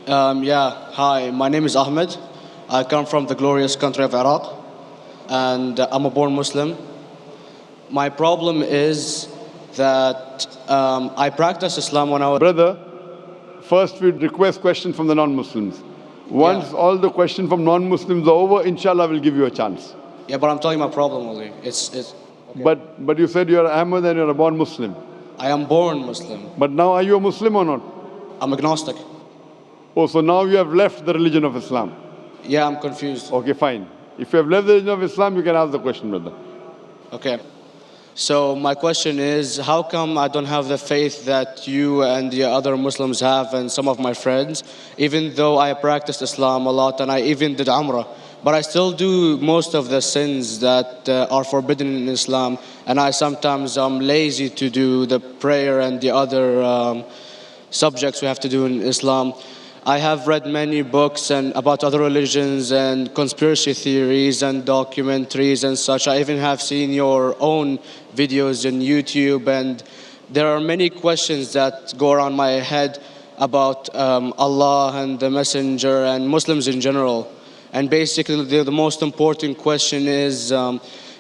Hi, my name is Ahmed. I come from the glorious country of Iraq, and I'm a born Muslim. My problem is that I practiced Islam when I was. Brother, first we request questions from the non-Muslims. Once all the questions from non-Muslims are over, inshallah, we'll give you a chance. Yeah, but I'm telling you my problem only. It's. But you said you're Ahmed and you're a born Muslim. I am born Muslim. But now are you a Muslim or not? I'm agnostic. Oh, so now you have left the religion of Islam. Yeah, I'm confused. Okay, fine. If you have left the religion of Islam, you can ask the question, brother. Okay. So my question is, how come I don't have the faith that you and the other Muslims have and some of my friends, even though I practiced Islam a lot and I even did Umrah, but I still do most of the sins that are forbidden in Islam, and I sometimes am lazy to do the prayer and the other subjects we have to do in Islam. I have read many books and about other religions and conspiracy theories and documentaries and such. I even have seen your own videos on YouTube, and there are many questions that go around my head about Allah and the Messenger and Muslims in general. And basically the most important question is,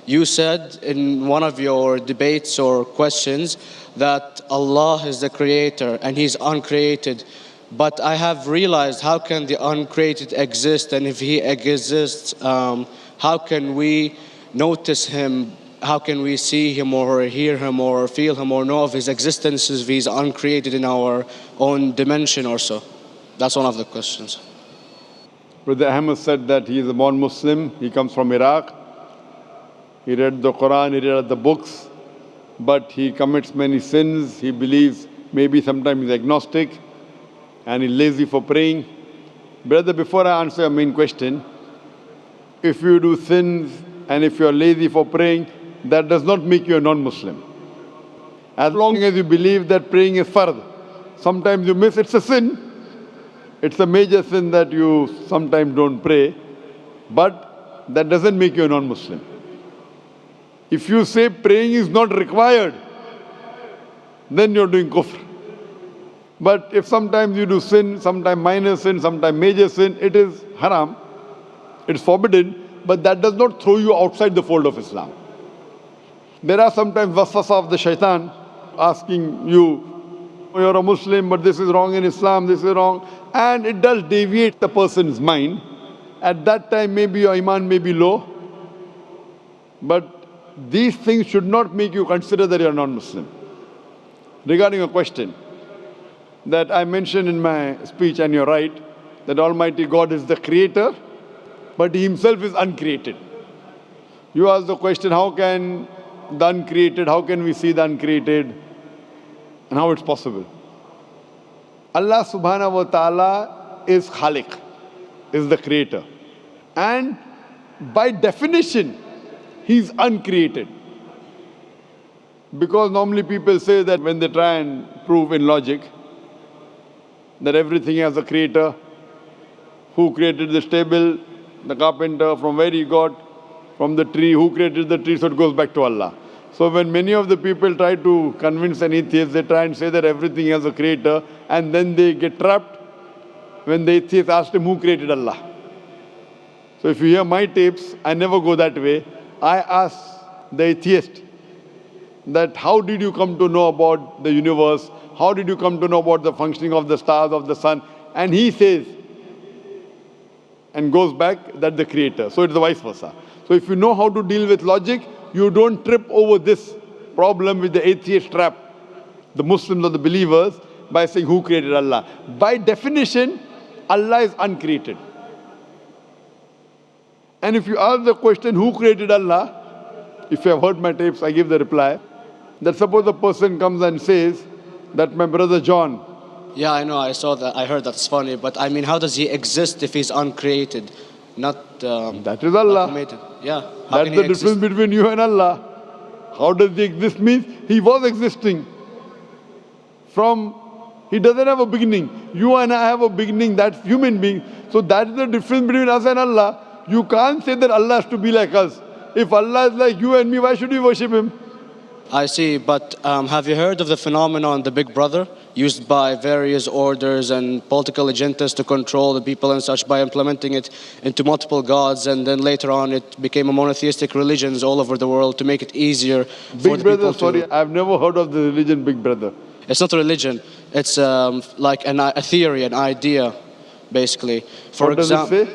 you said in one of your debates or questions that Allah is the creator and He's uncreated. But I have realized, how can the uncreated exist? And if He exists, how can we notice Him? How can we see Him or hear Him or feel Him or know of His existence if He's uncreated in our own dimension or so? That's one of the questions. Brother Ahmed said that he is a born Muslim. He comes from Iraq. He read the Quran, he read the books, but he commits many sins. He believes maybe sometimes he's agnostic and he's lazy for praying. Brother, before I answer your main question, if you do sins and if you are lazy for praying, that does not make you a non-Muslim. As long as you believe that praying is fard, sometimes you miss, it's a sin. It's a major sin that you sometimes don't pray, but that doesn't make you a non-Muslim. If you say praying is not required, then you're doing kufr. But if sometimes you do sin, sometimes minor sin, sometimes major sin, it is haram, it's forbidden, but that does not throw you outside the fold of Islam. There are sometimes waswasa of the shaitan asking you, you're a Muslim, but this is wrong in Islam, this is wrong. And it does deviate the person's mind. At that time, maybe your iman may be low. But these things should not make you consider that you're non-Muslim. Regarding a question that I mentioned in my speech, and you're right, that Almighty God is the creator, but He Himself is uncreated. You ask the question, how can the uncreated, how can we see the uncreated? And how it's possible. Allah subhanahu wa ta'ala is Khaliq, is the creator. And by definition, He's uncreated. Because normally people say that when they try and prove in logic that everything has a creator, who created this table, the carpenter, from where he got, from the tree, who created the tree, so it goes back to Allah. So when many of the people try to convince an atheist, they try and say that everything has a creator, and then they get trapped when the atheist asks him who created Allah. So if you hear my tapes, I never go that way. I ask the atheist that how did you come to know about the universe? How did you come to know about the functioning of the stars, of the sun? And he says, and goes back, that the creator. So it's the vice versa. So if you know how to deal with logic, you don't trip over this problem with the atheist trap, the Muslims or the believers, by saying who created Allah. By definition, Allah is uncreated. And if you ask the question, who created Allah? If you have heard my tapes, I give the reply, that suppose a person comes and says that my brother John. Yeah, I know, I saw that, I heard that's funny, but I mean, how does he exist if he's uncreated? Not that is Allah. Yeah. That's the difference between you and Allah. How does he exist means he was existing. He doesn't have a beginning. You and I have a beginning, that's human being. So that's the difference between us and Allah. You can't say that Allah has to be like us. If Allah is like you and me, why should we worship Him? I see, but have you heard of the phenomenon, the Big Brother? used by various orders and political agendas to control the people and such by implementing it into multiple gods, and then later on it became a monotheistic religions all over the world to make it easier for Big the Brother, people sorry, to... I've never heard of the religion Big Brother. It's not a religion. It's like a theory, an idea, basically. For What does it example, say?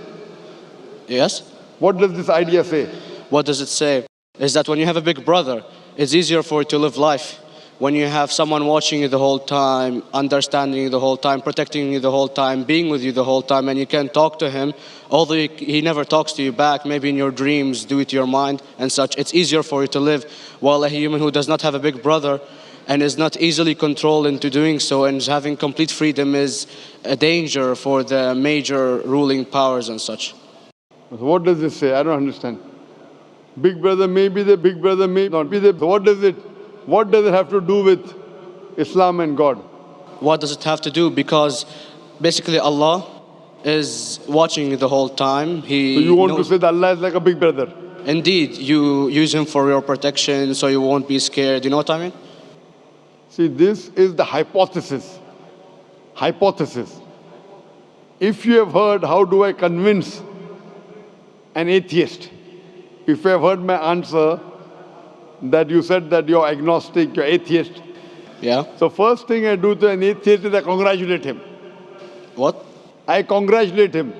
yes. What does this idea say? What does it say? Is that when you have a big brother, it's easier for you to live life. When you have someone watching you the whole time, understanding you the whole time, protecting you the whole time, being with you the whole time, and you can talk to him, although he never talks to you back, maybe in your dreams, due to your mind and such, it's easier for you to live. While a human who does not have a big brother and is not easily controlled into doing so and is having complete freedom is a danger for the major ruling powers and such. So what does this say? I don't understand. Big Brother may be the Big Brother may not be the. So what does it have to do with Islam and God? What does it have to do? Because basically Allah is watching you the whole time. So you want to say that Allah is like a Big Brother? Indeed, you use him for your protection so you won't be scared. You know what I mean? See, this is the hypothesis. Hypothesis. If you have heard, how do I convince an atheist? If you have heard my answer, that you said that you're agnostic, you're atheist. Yeah. So first thing I do to an atheist is I congratulate him. What? I congratulate him.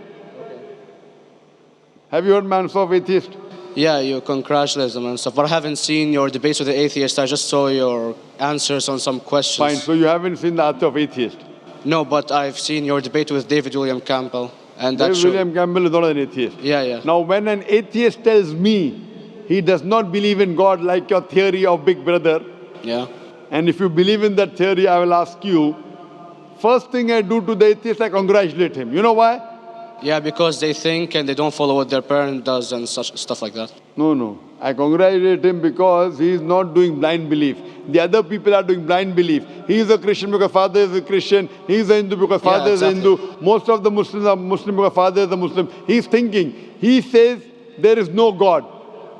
Have you heard my answer of atheist? Yeah, you congratulate them and stuff. But I haven't seen your debates with the atheist. I just saw your answers on some questions. Fine, so you haven't seen the answer of atheist. No, but I've seen your debate with David William Campbell. And that David William Campbell is not an atheist. Yeah, yeah. Now when an atheist tells me he does not believe in God like your theory of Big Brother, Yeah. and if you believe in that theory, I will ask you, first thing I do to the atheist, I congratulate him. You know why? Yeah, because they think and they don't follow what their parent does and such stuff like that. No. I congratulate him because he is not doing blind belief. The other people are doing blind belief. He is a Christian because father is a Christian. He is a Hindu because father is a Hindu. Most of the Muslims are Muslim because father is a Muslim. He is thinking. He says there is no God.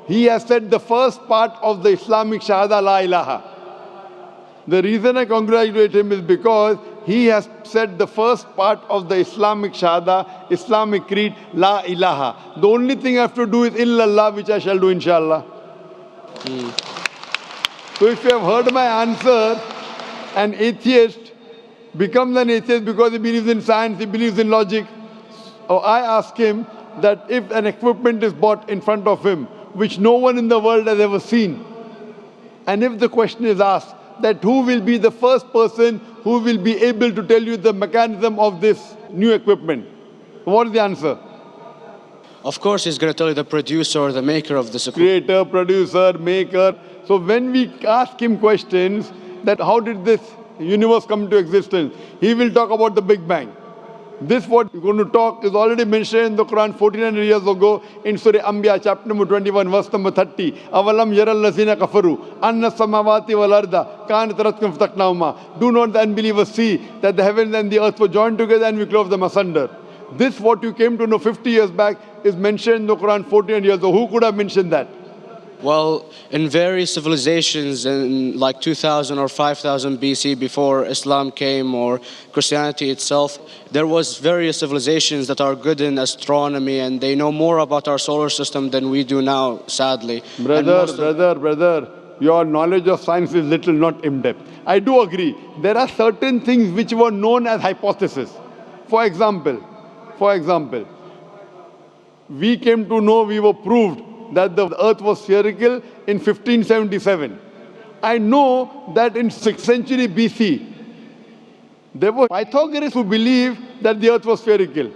He has said the first part of the Islamic Shahada, La ilaha. The reason I congratulate him is because he has said the first part of the Islamic Shahada, Islamic Creed, La ilaha. The only thing I have to do is illallah, which I shall do inshallah. So if you have heard my answer, an atheist becomes an atheist because he believes in science, he believes in logic. Or I ask him that if an equipment is bought in front of him, which no one in the world has ever seen, and if the question is asked, that who will be the first person who will be able to tell you the mechanism of this new equipment? What is the answer? Of course, he's going to tell you the producer or the maker of this equipment. Creator, producer, maker. So when we ask him questions that how did this universe come into existence, he will talk about the Big Bang. This what we're going to talk is already mentioned in the Quran 1400 years ago in Surah Anbiya chapter number 21 verse number 30. Avalam yaral lazina kafaru anna samawati wal arda kanat ratkum fataknahuma. Do not the unbelievers see that the heavens and the earth were joined together and we clove them asunder. This what you came to know 50 years back is mentioned in the Quran 1400 years ago. Who could have mentioned that? Well, in various civilizations in like 2000 or 5000 BC before Islam came or Christianity itself, there was various civilizations that are good in astronomy and they know more about our solar system than we do now, sadly. Brother, your knowledge of science is little, not in-depth. I do agree. There are certain things which were known as hypotheses. For example, we came to know, we were proved that the earth was spherical in 1577. I know that in 6th century BC, there were Pythagoreans who believed that the earth was spherical.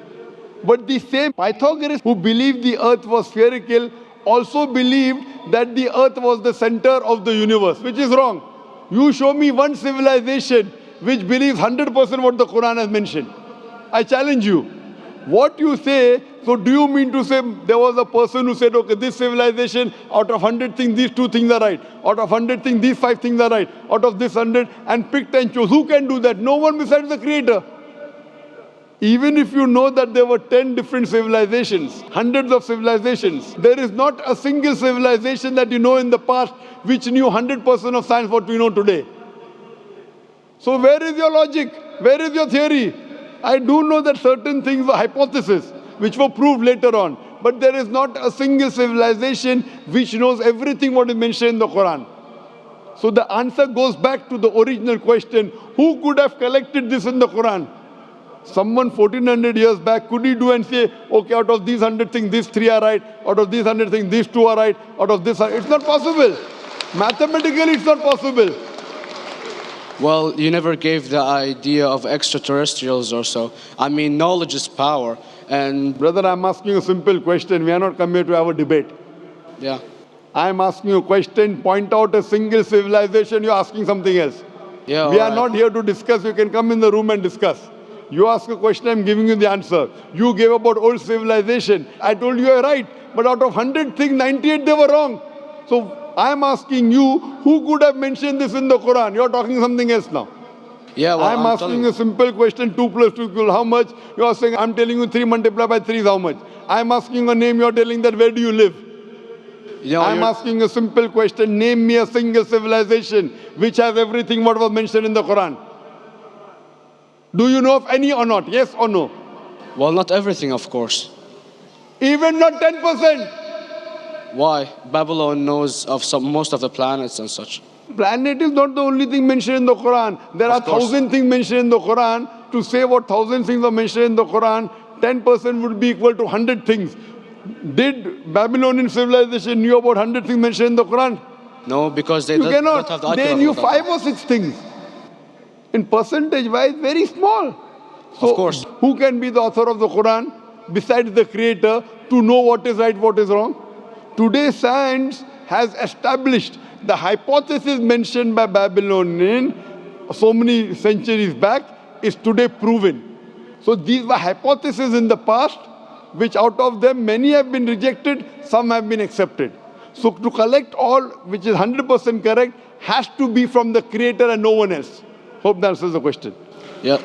But the same Pythagoreans who believed the earth was spherical also believed that the earth was the center of the universe, which is wrong. You show me one civilization which believes 100% what the Quran has mentioned. I challenge you. What you say, so do you mean to say there was a person who said, okay, this civilization, out of 100 things, these 2 things are right. Out of 100 things, these 5 things are right. Out of this 100, and picked and chose. Who can do that? No one besides the Creator. Even if you know that there were 10 different civilizations, hundreds of civilizations, there is not a single civilization that you know in the past which knew 100% of science what we know today. So where is your logic? Where is your theory? I do know that certain things were hypotheses, which were proved later on. But there is not a single civilization which knows everything what is mentioned in the Quran. So the answer goes back to the original question, who could have collected this in the Quran? Someone 1400 years back, could he do and say, okay, out of these 100 things, these 3 are right, out of these 100 things, these 2 are right, out of this, it's not possible. Mathematically, it's not possible. Well, you never gave the idea of extraterrestrials or so. I mean, knowledge is power. And Brother, I'm asking a simple question. We are not come here to have a debate. yeah. I'm asking you a question, point out a single civilization, you're asking something else. Yeah, We are alright. not here to discuss. You can come in the room and discuss. You ask a question, I'm giving you the answer. You gave about old civilization. I told you you're right. But out of 100 things, 98 they were wrong. So I'm asking you, who could have mentioned this in the Quran? You're talking something else now. Yeah, well, I'm asking you a simple question, 2 plus 2 equal how much? You're saying, I'm telling you 3 multiplied by 3 is how much? I'm asking a name, you're telling that where do you live? I'm asking a simple question, name me a single civilization which has everything what was mentioned in the Quran. Do you know of any or not? Yes or no? Well, not everything, of course. Even not 10%. Why? Babylon knows of most of the planets and such. Planet is not the only thing mentioned in the Quran. There are 1,000 things mentioned in the Quran. To say what 1,000 things are mentioned in the Quran, 10% would be equal to 100 things. Did Babylonian civilization knew about 100 things mentioned in the Quran? No, because they You don't cannot. have the IQ They level knew of that. 5 or 6 things. In percentage wise, very small. So Of course. who can be the author of the Quran besides the creator to know what is right, what is wrong? Today science has established the hypothesis mentioned by Babylonian so many centuries back is today proven. So these were hypotheses in the past, which out of them many have been rejected, some have been accepted. So to collect all which is 100% correct has to be from the creator and no one else. Hope that answers the question. Yeah.